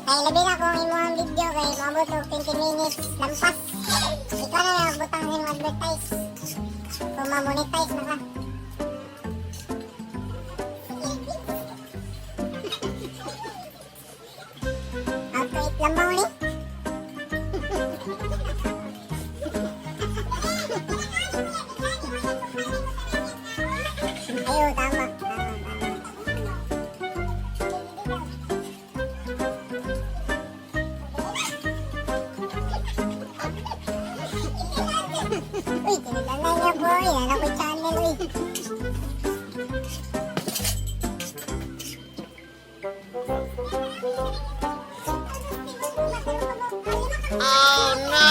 Kaya labi na kung imo ang video kay maabot og 20 minutes lampas. Ikaw na nagbutang sa imong advertise. Kung ma-monetize na ka. Auto eat lamao ni. Ayo, tama. Uy, tinadala niya boy. Yan ako channel, uy. Oh no!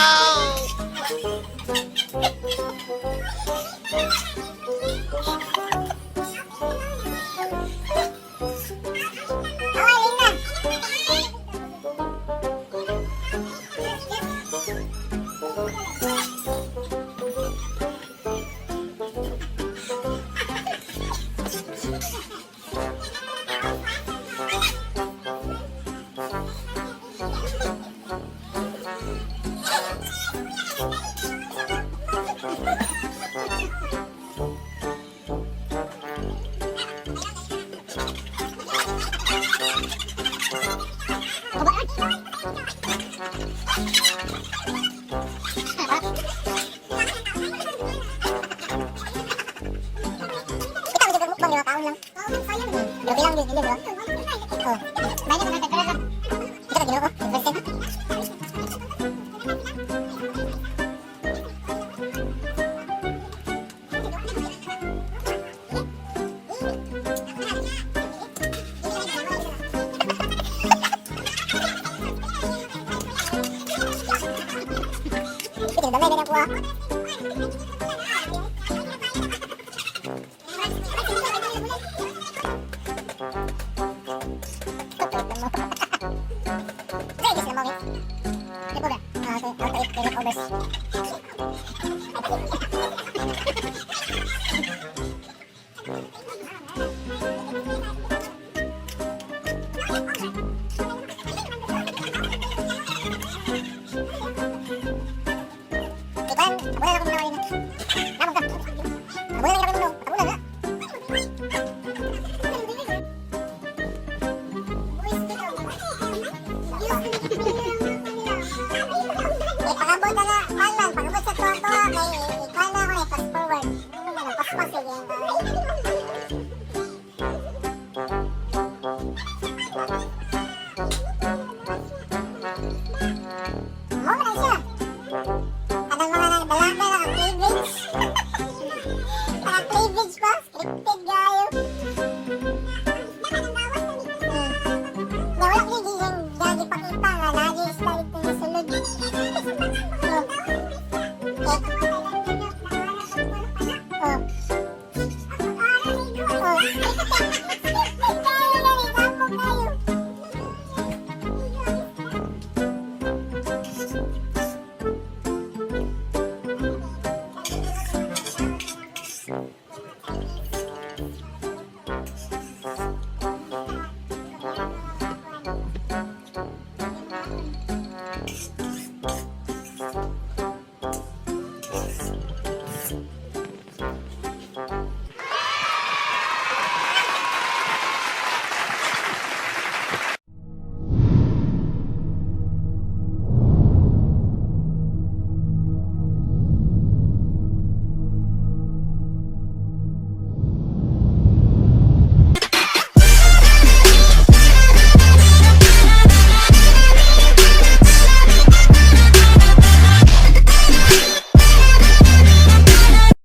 Kawali na. Kita bisa bermukbang 5 tahun lang. Grabe lang yun, diba? Oh, banyak naman nagkakala. Kita ka ginawa ko, first time. Ito, damay na po ah.